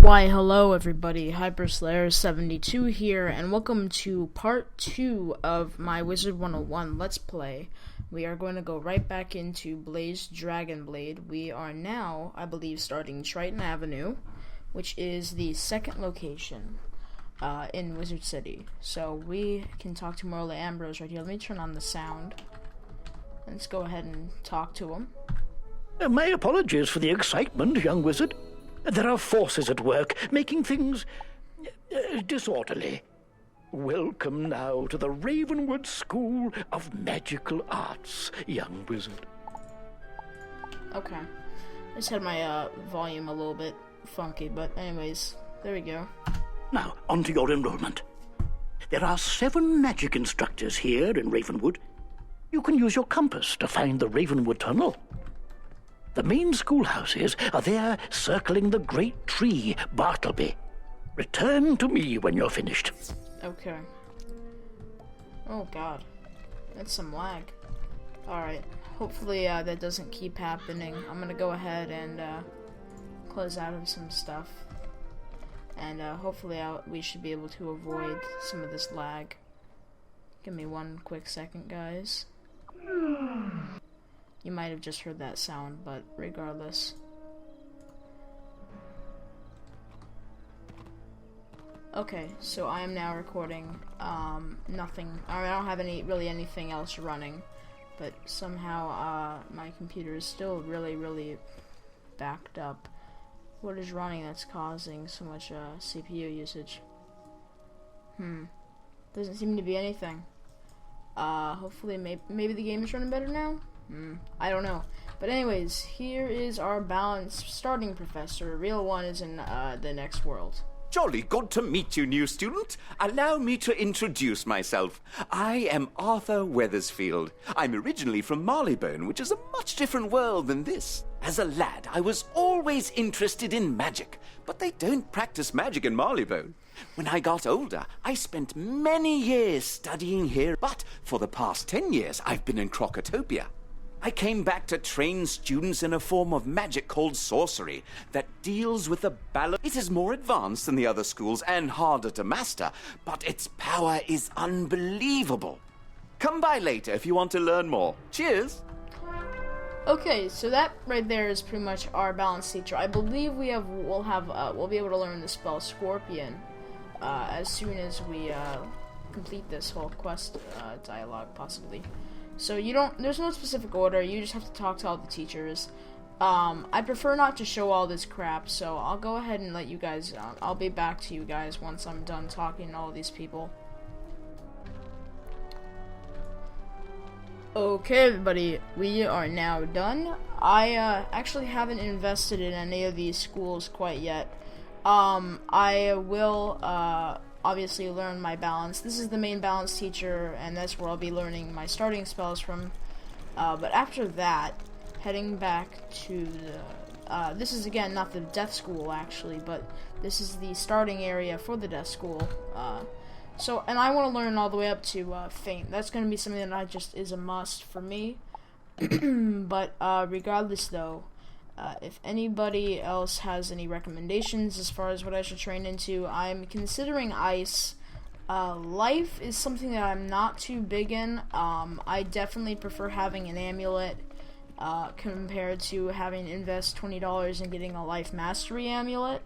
Why, hello everybody, HyperSlayer72 here, and welcome to part 2 of my Wizard 101 Let's Play. We are going to go right back into Blaze Dragonblade. We are now, I believe, starting Triton Avenue, which is the second location in Wizard City. So we can talk to Merle Ambrose right here. Let me turn on the sound. Let's go ahead and talk to him. My apologies for the excitement, young wizard. There are forces at work, making things disorderly. Welcome now to the Ravenwood School of Magical Arts, young wizard. Okay. I just had my volume a little bit funky, but anyways, there we go. Now, on to your enrollment. There are 7 magic instructors here in Ravenwood. You can use your compass to find the Ravenwood Tunnel. The main schoolhouses are there circling the great tree, Bartleby. Return to me when you're finished. Okay. Oh god. That's some lag. Alright. Hopefully that doesn't keep happening. I'm gonna go ahead and close out of some stuff. And hopefully we should be able to avoid some of this lag. Give me one quick second, guys. You might have just heard that sound, but regardless. Okay, so I am now recording nothing. I don't have anything else running, but somehow my computer is still really backed up. What is running that's causing so much CPU usage? Doesn't seem to be anything. Hopefully maybe the game is running better now? I don't know. But anyways, here is our balanced starting professor. Real one is in the next world. Jolly good to meet you, new student. Allow me to introduce myself. I am Arthur Weathersfield. I'm originally from Marleybone, which is a much different world than this. As a lad, I was always interested in magic, but they don't practice magic in Marleybone. When I got older, I spent many years studying here, but for the past 10 years, I've been in Crocotopia. I came back to train students in a form of magic called sorcery that deals with the balance. It is more advanced than the other schools and harder to master, but its power is unbelievable. Come by later if you want to learn more. Cheers! Okay, so that right there is pretty much our balance teacher. I believe we'll be able to learn the spell Scorpion as soon as we complete this whole quest dialogue, possibly. So there's no specific order, you just have to talk to all the teachers. I prefer not to show all this crap, so I'll go ahead and let you guys, I'll be back to you guys once I'm done talking to all these people. Okay everybody, we are now done. I actually haven't invested in any of these schools quite yet. I will, obviously learn my balance. This is the main balance teacher, and that's where I'll be learning my starting spells from. But after that, heading back to the... this is, again, not the death school, actually, but this is the starting area for the death school. And I want to learn all the way up to Feint. That's going to be something that just is a must for me. But regardless, though, if anybody else has any recommendations as far as what I should train into, I'm considering ice. Life is something that I'm not too big in. I definitely prefer having an amulet compared to having to invest $20 in getting a life mastery amulet.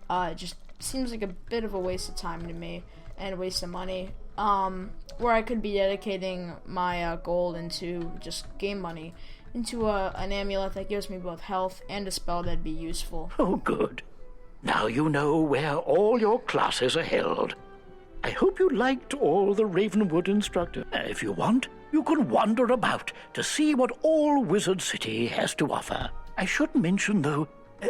It just seems like a bit of a waste of time to me and a waste of money. Where I could be dedicating my gold into just game money into an amulet that gives me both health and a spell that'd be useful. Oh, good. Now you know where all your classes are held. I hope you liked all the Ravenwood instructors. If you want, you can wander about to see what all Wizard City has to offer. I should mention, though,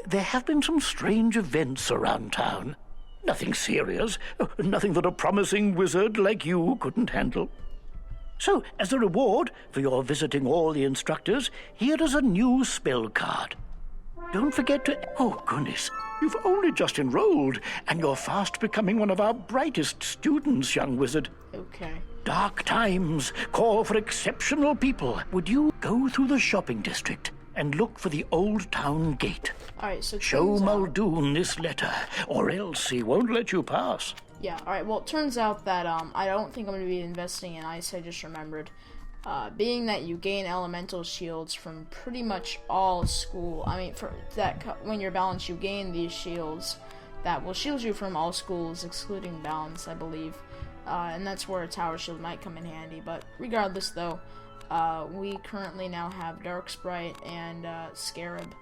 there have been some strange events around town. Nothing serious, nothing that a promising wizard like you couldn't handle. So, as a reward for your visiting all the instructors, here is a new spell card. Don't forget to... Oh, goodness, you've only just enrolled, and you're fast becoming one of our brightest students, young wizard. Okay. Dark times call for exceptional people. Would you go through the shopping district and look for the Old Town Gate. Alright, so Show turns out- Muldoon this letter, or else he won't let you pass. Yeah, alright, well, it turns out that, I don't think I'm going to be investing in ice, I just remembered. Being that you gain elemental shields from pretty much all school, when you're balanced, you gain these shields that will shield you from all schools, excluding balance, I believe. And that's where a tower shield might come in handy, but regardless, though, we currently now have Dark Sprite and Scarab.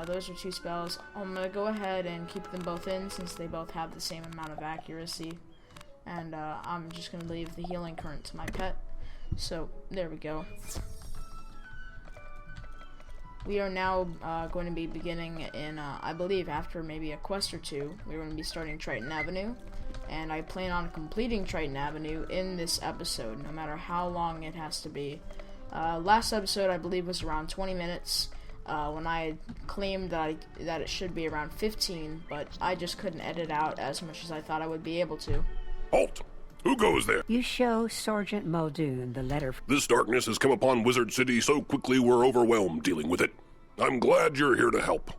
Those are 2 spells. I'm going to go ahead and keep them both in since they both have the same amount of accuracy. And I'm just going to leave the Healing Current to my pet. So, there we go. We are now going to be beginning in, I believe, after maybe a quest or 2, we're going to be starting Triton Avenue. And I plan on completing Triton Avenue in this episode, no matter how long it has to be. Last episode, I believe, was around 20 minutes. When I claimed that it should be around 15, but I just couldn't edit out as much as I thought I would be able to. Halt! Who goes there? You show Sergeant Muldoon the letter. This darkness has come upon Wizard City so quickly we're overwhelmed dealing with it. I'm glad you're here to help.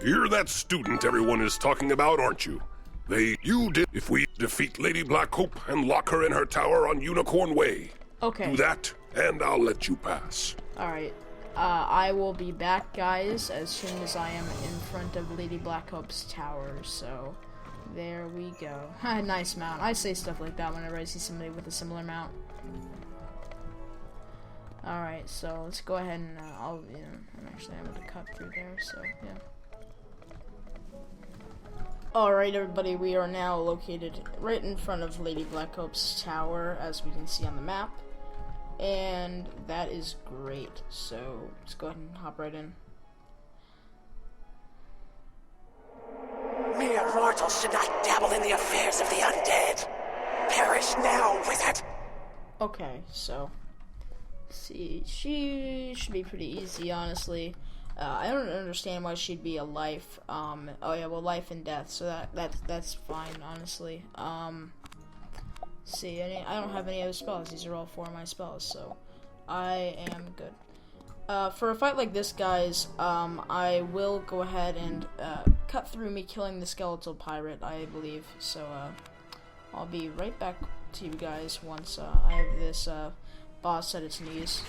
You're that student everyone is talking about, aren't you? You did if we defeat Lady Blackhope and lock her in her tower on Unicorn Way. Okay. Do that, and I'll let you pass. Alright. I will be back, guys, as soon as I am in front of Lady Blackhope's tower, so there we go. Nice mount. I say stuff like that whenever I see somebody with a similar mount. Alright, so let's go ahead and, I'm actually able to cut through there, so, yeah. Alright, everybody, we are now located right in front of Lady Blackhope's tower, as we can see on the map. And that is great, so let's go ahead and hop right in. Mere mortals should not dabble in the affairs of the undead. Perish now, wizard! Okay, so, let's see, she should be pretty easy, honestly. I don't understand why she'd be a life, oh yeah, well, life and death, so that's fine, honestly. See, I don't have any other spells. These are all 4 of my spells, so I am good. For a fight like this, guys, I will go ahead and cut through me killing the skeletal pirate, I believe. So I'll be right back to you guys once I have this boss at its knees.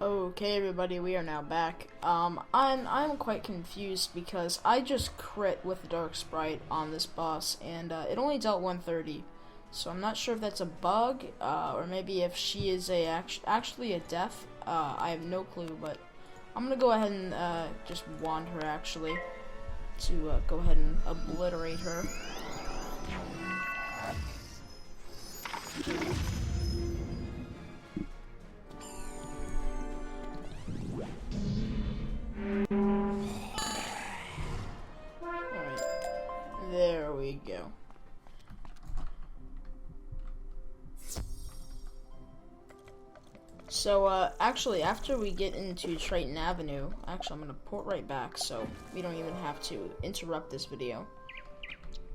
Okay, everybody, we are now back. I'm quite confused because I just crit with Dark Sprite on this boss, and it only dealt 130. So I'm not sure if that's a bug, or maybe if she is actually a death. I have no clue, but I'm gonna go ahead and just wand her actually to go ahead and obliterate her. Alright, there we go. So, actually, after we get into Triton Avenue, actually, I'm gonna port right back, so we don't even have to interrupt this video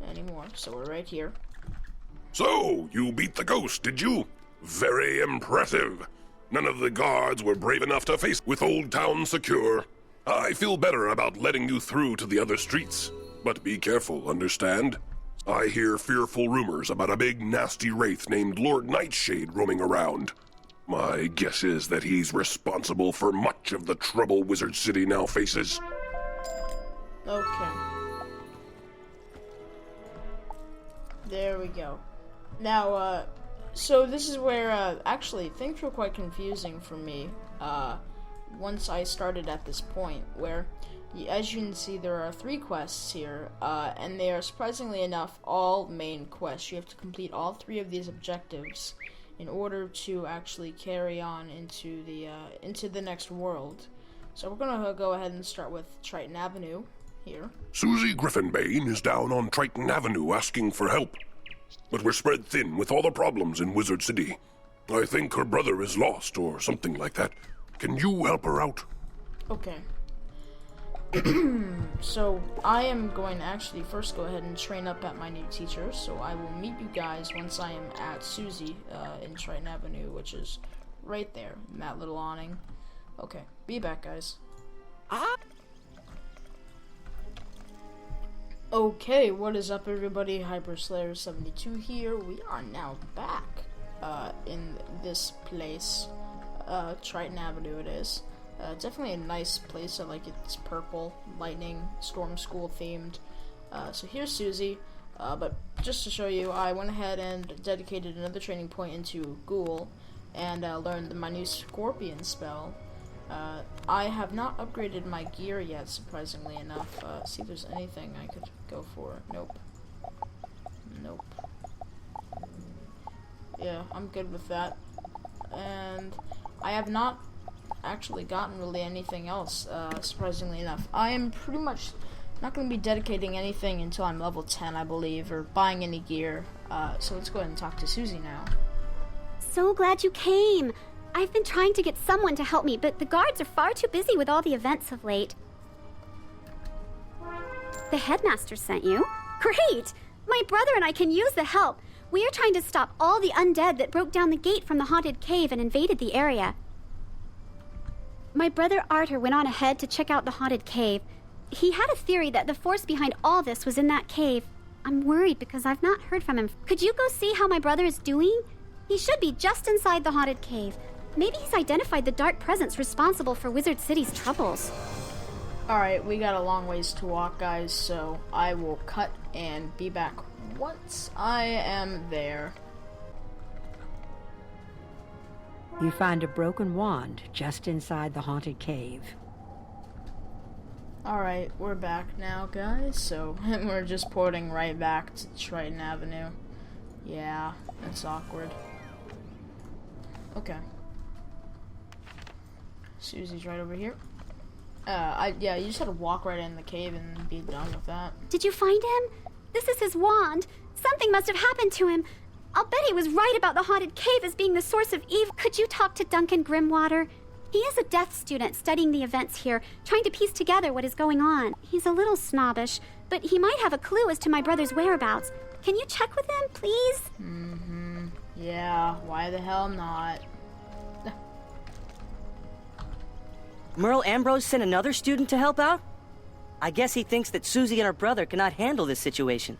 anymore. So, we're right here. So, you beat the ghost, did you? Very impressive. None of the guards were brave enough to face with Old Town secure. I feel better about letting you through to the other streets. But be careful, understand? I hear fearful rumors about a big nasty wraith named Lord Nightshade roaming around. My guess is that he's responsible for much of the trouble Wizard City now faces. Okay. There we go. Now, so this is where, actually, things were quite confusing for me, once I started at this point, where, as you can see, there are 3 quests here, and they are, surprisingly enough, all main quests. You have to complete all 3 of these objectives in order to actually carry on into the next world. So we're gonna go ahead and start with Triton Avenue here. Susie Griffinbane is down on Triton Avenue asking for help. But we're spread thin with all the problems in Wizard City. I think her brother is lost or something like that. Can you help her out? Okay. So I am going to actually first go ahead and train up at my new teacher. So I will meet you guys once I am at Susie in Triton Avenue, which is right there in that little awning. Okay, be back, guys. Okay, what is up, everybody? HyperSlayer72 here. We are now back in this place, Triton Avenue it is. Definitely a nice place. I like it. It's purple, lightning, storm school themed. So here's Susie. But just to show you, I went ahead and dedicated another training point into Ghoul and learned my new Scorpion spell. I have not upgraded my gear yet, surprisingly enough. See if there's anything I could go for. Nope. Nope. Yeah, I'm good with that. And I have not actually gotten really anything else, surprisingly enough. I am pretty much not going to be dedicating anything until I'm level 10, I believe, or buying any gear. So let's go ahead and talk to Susie now. So glad you came. I've been trying to get someone to help me, but the guards are far too busy with all the events of late. The headmaster sent you? Great! My brother and I can use the help. We are trying to stop all the undead that broke down the gate from the haunted cave and invaded the area. My brother Arthur went on ahead to check out the haunted cave. He had a theory that the force behind all this was in that cave. I'm worried because I've not heard from him. Could you go see how my brother is doing? He should be just inside the haunted cave. Maybe he's identified the dark presence responsible for Wizard City's troubles. Alright, we got a long ways to walk, guys, so I will cut and be back once I am there. You find a broken wand just inside the haunted cave. Alright, we're back now, guys, so we're just porting right back to Triton Avenue. Yeah, that's awkward. Okay. Susie's right over here. Yeah, you just had to walk right in the cave and be done with that. Did you find him? This is his wand. Something must have happened to him. I'll bet he was right about the haunted cave as being the source of evil. Could you talk to Duncan Grimwater? He is a death student studying the events here, trying to piece together what is going on. He's a little snobbish, but he might have a clue as to my brother's whereabouts. Can you check with him, please? Yeah, why the hell not? Merle Ambrose sent another student to help out? I guess he thinks that Susie and her brother cannot handle this situation.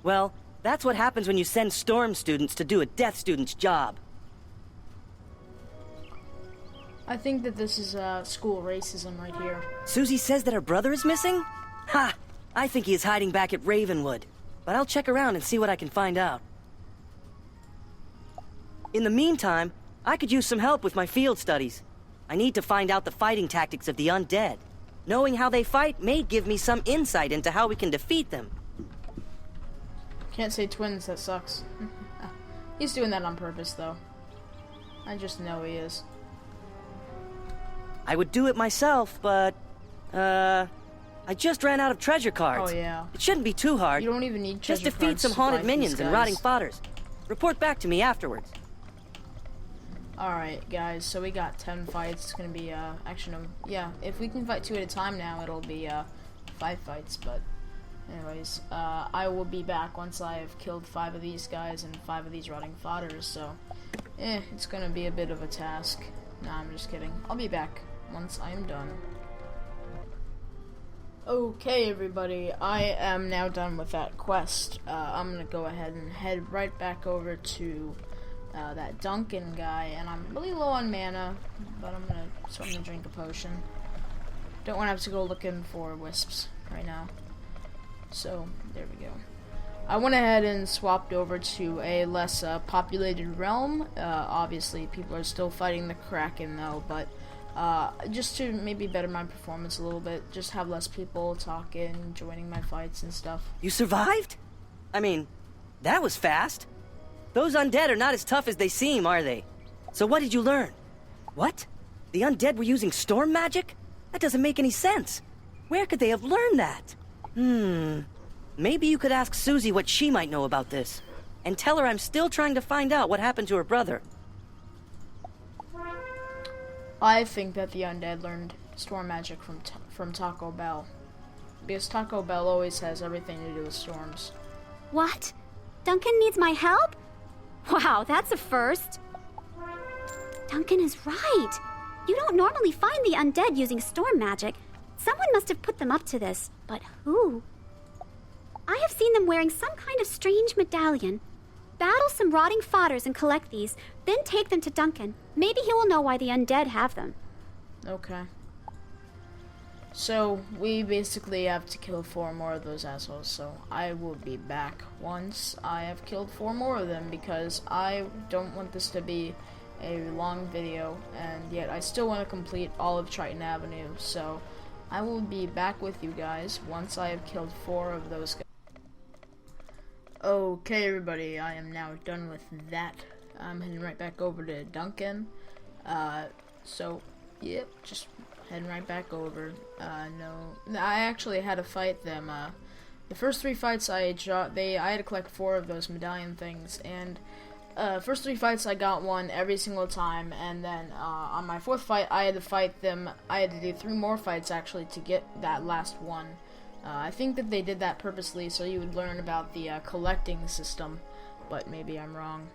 Well, that's what happens when you send Storm students to do a Death student's job. I think that this is school racism right here. Susie says that her brother is missing? Ha! I think he is hiding back at Ravenwood. But I'll check around and see what I can find out. In the meantime, I could use some help with my field studies. I need to find out the fighting tactics of the undead. Knowing how they fight may give me some insight into how we can defeat them. Can't say twins, that sucks. He's doing that on purpose, though. I just know he is. I would do it myself, but, I just ran out of treasure cards. Oh, yeah. It shouldn't be too hard. You don't even need Just treasure defeat cards some to haunted fight minions these and guys. rotting fodders. Report back to me afterwards. Alright, guys, so we got 10 fights. It's gonna be, actually, no, yeah, if we can fight 2 at a time now, it'll be, 5 fights, but anyways, I will be back once I have killed 5 of these guys and 5 of these rotting fodders, so, it's gonna be a bit of a task. Nah, I'm just kidding. I'll be back once I am done. Okay, everybody, I am now done with that quest. I'm gonna go ahead and head right back over to that Duncan guy, and I'm really low on mana, but I'm gonna drink a potion. Don't want to have to go looking for wisps right now. So there we go. I went ahead and swapped over to a less populated realm. Obviously, people are still fighting the Kraken though, but just to maybe better my performance a little bit, just have less people talking, joining my fights and stuff. You survived? I mean, that was fast. Those undead are not as tough as they seem, are they? So what did you learn? What? The undead were using storm magic? That doesn't make any sense. Where could they have learned that? Maybe you could ask Susie what she might know about this. And tell her I'm still trying to find out what happened to her brother. I think that the undead learned storm magic from Taco Bell. Because Taco Bell always has everything to do with storms. What? Duncan needs my help? Wow, that's a first. Duncan is right. You don't normally find the undead using storm magic. Someone must have put them up to this, but who? I have seen them wearing some kind of strange medallion. Battle some rotting fodders and collect these, then take them to Duncan. Maybe he will know why the undead have them. Okay. So, we basically have to kill 4 more of those assholes, so I will be back once I have killed 4 more of them, because I don't want this to be a long video, and yet I still want to complete all of Triton Avenue, so I will be back with you guys once I have killed 4 of those guys. Okay, everybody, I am now done with that. I'm heading right back over to Duncan. So, yep, just heading right back over. No, I actually had to fight them. The first 3 fights I had to collect 4 of those medallion things, and first 3 fights I got one every single time, and then on my 4th fight I had to fight them. I had to do 3 more fights actually to get that last one. I think that they did that purposely so you would learn about the collecting system, but maybe I'm wrong.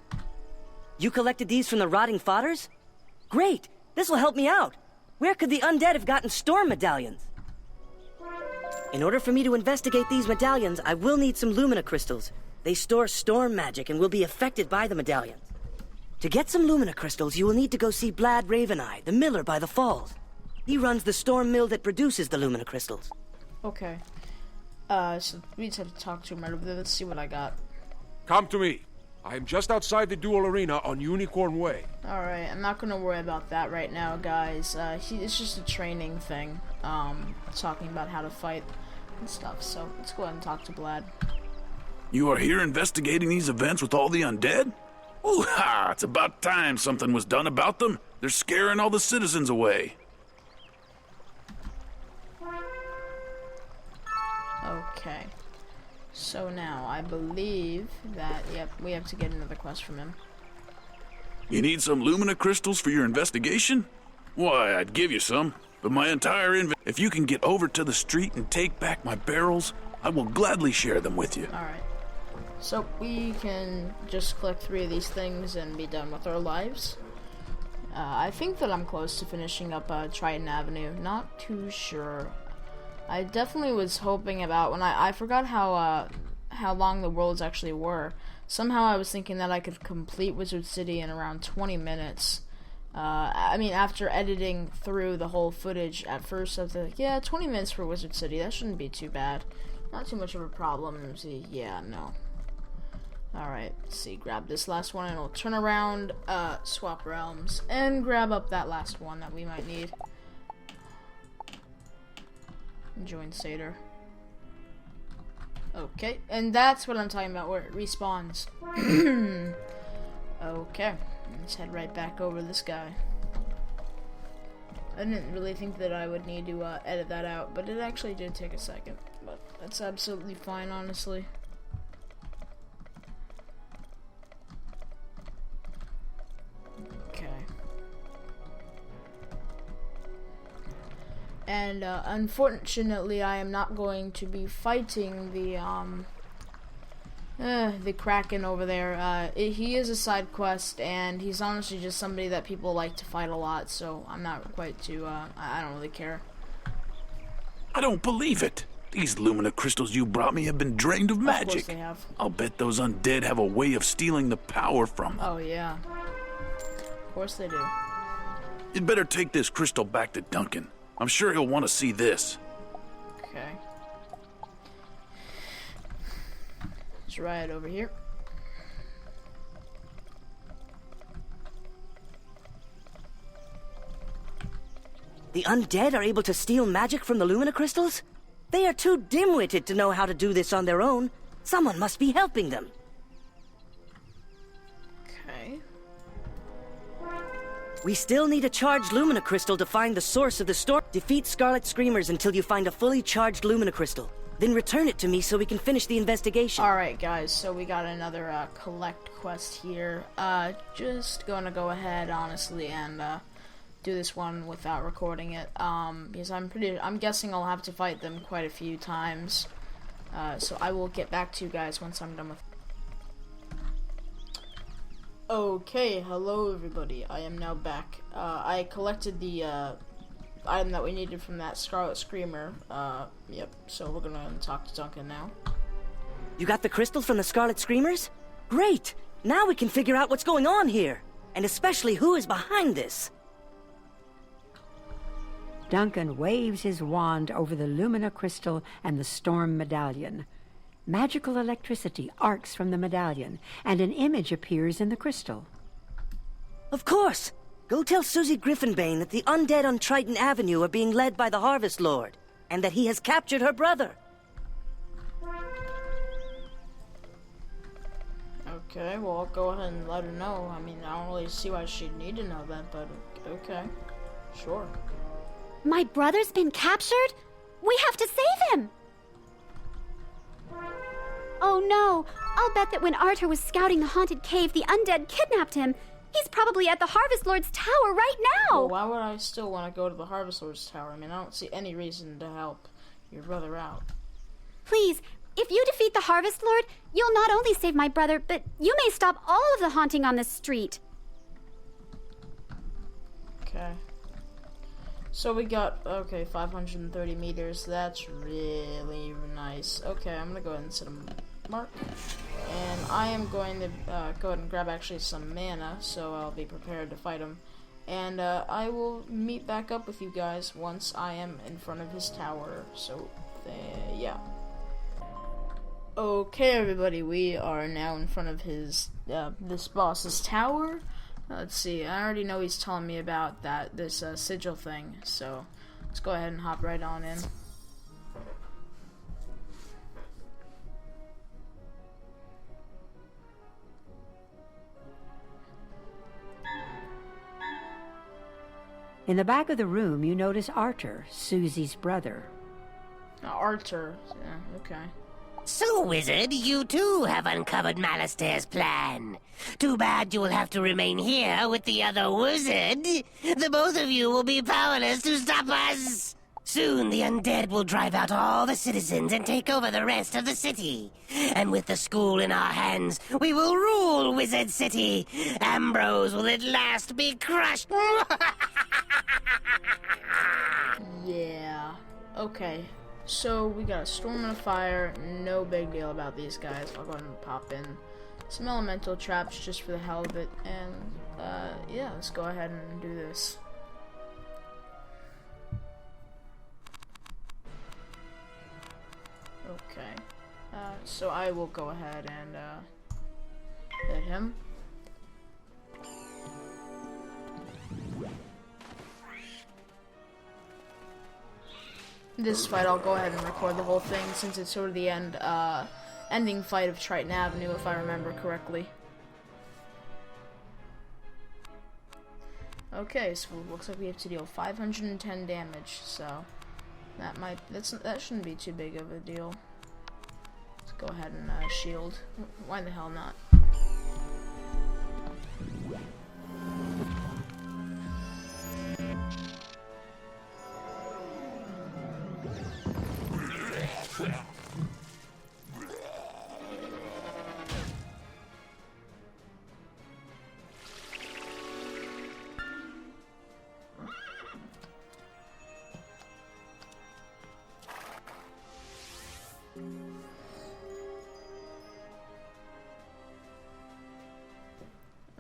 You collected these from the rotting fodders? Great! This will help me out! Where could the undead have gotten storm medallions? In order for me to investigate these medallions, I will need some Lumina crystals. They store storm magic and will be affected by the medallions. To get some Lumina crystals, you will need to go see Blad Raveneye, the miller by the falls. He runs the storm mill that produces the Lumina crystals. Okay. So we just have to talk to him right over there. Let's see what I got. Come to me. I am just outside the duel arena on Unicorn Way. Alright, I'm not gonna worry about that right now, guys. It's just a training thing. Talking about how to fight and stuff. So let's go ahead and talk to Blad. You are here investigating these events with all the undead? Ooh ha! It's about time something was done about them. They're scaring all the citizens away. Okay. So now, I believe that, yep, we have to get another quest from him. You need some Lumina crystals for your investigation? Why, I'd give you some, but my entire if you can get over to the street and take back my barrels, I will gladly share them with you. Alright. So, we can just collect 3 of these things and be done with our lives. I think that I'm close to finishing up Triton Avenue. Not too sure. I definitely was hoping about when I forgot how long the worlds actually were. Somehow I was thinking that I could complete Wizard City in around 20 minutes. I mean, after editing through the whole footage at first, I was like, yeah, 20 minutes for Wizard City, that shouldn't be too bad. Not too much of a problem. See, yeah, no. Alright, let's see, grab this last one and we'll turn around, swap realms, and grab up that last one that we might need. Join Seder. Okay, and that's what I'm talking about, where it respawns. Okay, let's head right back over this guy. I didn't really think that I would need to edit that out, but it actually did take a second. But that's absolutely fine, honestly. Okay. And unfortunately, I am not going to be fighting the Kraken over there. He is a side quest, and he's honestly just somebody that people like to fight a lot. So I'm not quite too. I don't really care. I don't believe it. These Lumina crystals you brought me have been drained of magic. Of course they have. I'll bet those undead have a way of stealing the power from them. Oh yeah. Of course they do. You'd better take this crystal back to Duncan. I'm sure he'll want to see this. Okay. Let's ride over here. The undead are able to steal magic from the Lumina crystals? They are too dim-witted to know how to do this on their own. Someone must be helping them. Okay. We still need a charged Lumina crystal to find the source of the storm. Defeat Scarlet Screamers until you find a fully charged Lumina crystal. Then return it to me so we can finish the investigation. Alright guys, so we got another collect quest here. Just gonna go ahead, honestly, and do this one without recording it, because I'm guessing I'll have to fight them quite a few times. So I will get back to you guys once I'm done with. Okay, hello everybody. I am now back. I collected the item that we needed from that Scarlet Screamer. Yep. So we're gonna talk to Duncan now. You got the crystals from the Scarlet Screamers? Great! Now we can figure out what's going on here, and especially who is behind this. Duncan waves his wand over the Lumina crystal and the Storm medallion. Magical electricity arcs from the medallion, and an image appears in the crystal. Of course! Go tell Susie Griffinbane that the undead on Triton Avenue are being led by the Harvest Lord, and that he has captured her brother. Okay, well, I'll go ahead and let her know. I mean, I don't really see why she'd need to know that, but okay. Sure. My brother's been captured? We have to save him! Oh no! I'll bet that when Arthur was scouting the haunted cave, the undead kidnapped him. He's probably at the Harvest Lord's tower right now! Well, why would I still want to go to the Harvest Lord's tower? I mean, I don't see any reason to help your brother out. Please, if you defeat the Harvest Lord, you'll not only save my brother, but you may stop all of the haunting on this street. Okay. So we got, okay, 530 meters. That's really nice. Okay, I'm gonna go ahead and set a mark. And I am going to go ahead and grab actually some mana, so I'll be prepared to fight him. And I will meet back up with you guys once I am in front of his tower. So, yeah. Okay, everybody, we are now in front of his, this boss's tower. Let's see, I already know he's telling me about this sigil thing, so let's go ahead and hop right on in. In the back of the room, you notice Arthur, Susie's brother. Arthur, yeah, okay. So, Wizard, you too have uncovered Malastair's plan. Too bad you will have to remain here with the other wizard. The both of you will be powerless to stop us. Soon the undead will drive out all the citizens and take over the rest of the city. And with the school in our hands, we will rule Wizard City. Ambrose will at last be crushed. Yeah, okay. So we got a storm and a fire, no big deal about these guys. I'll go ahead and pop in some elemental traps just for the hell of it, and yeah, let's go ahead and do this. Okay, so I will go ahead and hit him. This fight, I'll go ahead and record the whole thing since it's sort of the ending fight of Triton Avenue, if I remember correctly. Okay, so it looks like we have to deal 510 damage, so that shouldn't be too big of a deal. Let's go ahead and shield. Why the hell not?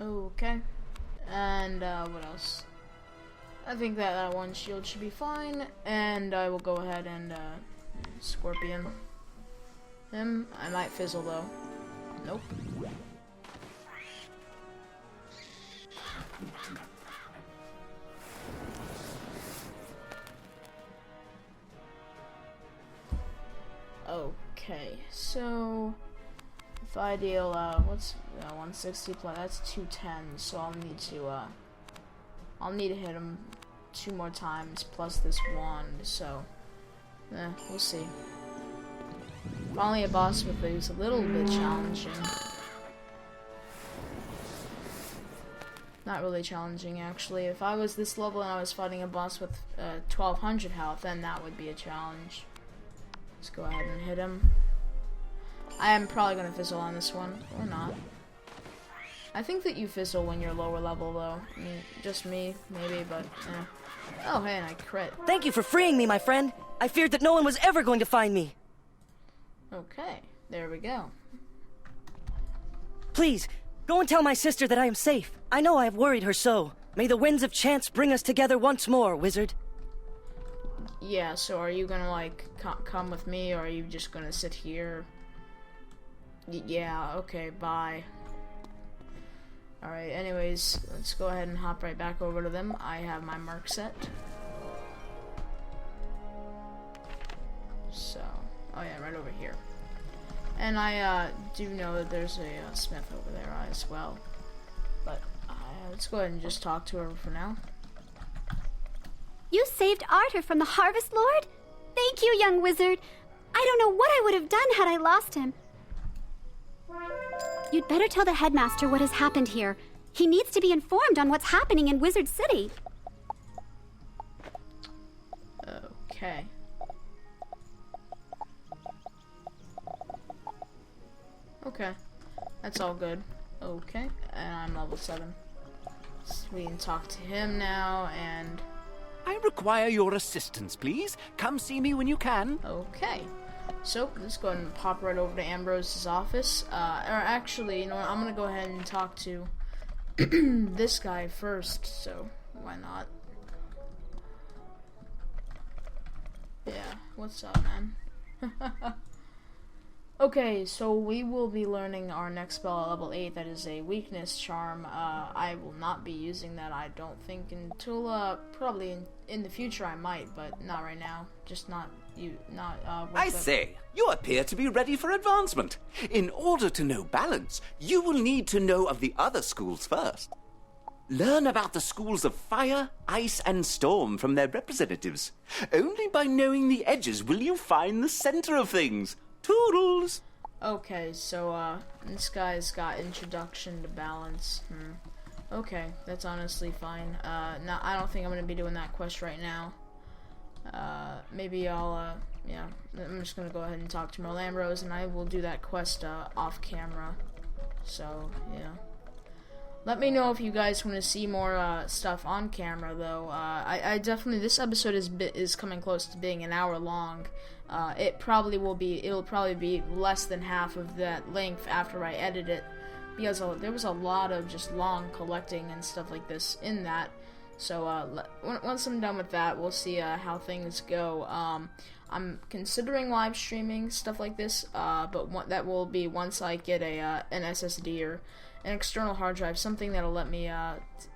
Okay, and what else? I think that one shield should be fine, and I will go ahead and Scorpion him. I might fizzle though. Nope. Okay, so if I deal what's 160 plus, that's 210, so I'll need to hit him 2 more times plus this wand, so we'll see. Finally a boss with who's a little bit challenging. Not really challenging, actually. If I was this level and I was fighting a boss with 1200 health, then that would be a challenge. Let's go ahead and hit him. I am probably going to fizzle on this one, or not. I think that you fizzle when you're lower level, though. I mean, just me, maybe, but Oh, hey, and I crit. Thank you for freeing me, my friend. I feared that no one was ever going to find me. Okay, there we go. Please, go and tell my sister that I am safe. I know I have worried her so. May the winds of chance bring us together once more, wizard. Yeah, so are you gonna, like, come with me, or are you just gonna sit here? Yeah, okay, bye. Alright, anyways, let's go ahead and hop right back over to them. I have my mark set. So, oh yeah, right over here. And I do know that there's a smith over there as well. But let's go ahead and just talk to her for now. You saved Arthur from the Harvest Lord? Thank you, young wizard. I don't know what I would have done had I lost him. You'd better tell the headmaster what has happened here. He needs to be informed on what's happening in Wizard City. Okay. Okay. That's all good. Okay. And I'm level 7. So we can talk to him now, and... I require your assistance, please. Come see me when you can. Okay. So, let's go ahead and pop right over to Ambrose's office. Or actually, you know what, I'm gonna go ahead and talk to this guy first, so why not? Yeah, what's up, man? Okay, so we will be learning our next spell at level 8, that is a weakness charm. I will not be using that, I don't think, until, probably in the future I might, but not right now. Just not, I say, you appear to be ready for advancement. In order to know balance, you will need to know of the other schools first. Learn about the schools of fire, ice, and storm from their representatives. Only by knowing the edges will you find the center of things. Toodles! Okay, so, this guy's got introduction to balance. Okay, that's honestly fine. No, I don't think I'm gonna be doing that quest right now. Maybe I'll, yeah, I'm just gonna go ahead and talk to Merle Ambrose, and I will do that quest, off camera. So, yeah. Let me know if you guys want to see more, stuff on camera, though. I definitely, this episode is coming close to being an hour long. It'll probably be less than half of that length after I edit it, because there was a lot of just long collecting and stuff like this in that. So once I'm done with that, we'll see how things go. I'm considering live streaming stuff like this, but that will be once I get an SSD or an external hard drive, something that'll let me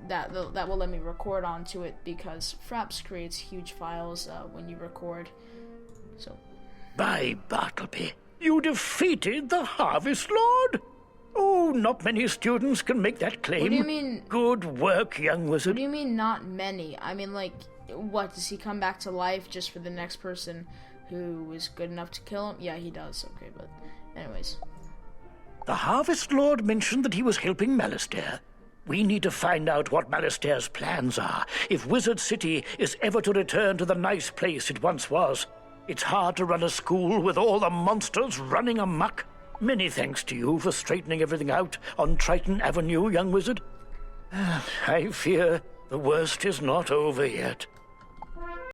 that will let me record onto it, because Fraps creates huge files when you record. So, by Bartleby, you defeated the Harvest Lord? Oh, not many students can make that claim. What do you mean? Good work, young wizard. What do you mean, not many? I mean, like, what, does he come back to life just for the next person who is good enough to kill him? Yeah, he does. Okay, but anyways. The Harvest Lord mentioned that he was helping Malistaire. We need to find out what Malistaire's plans are, if Wizard City is ever to return to the nice place it once was. It's hard to run a school with all the monsters running amok. Many thanks to you for straightening everything out on Triton Avenue, young wizard. I fear the worst is not over yet.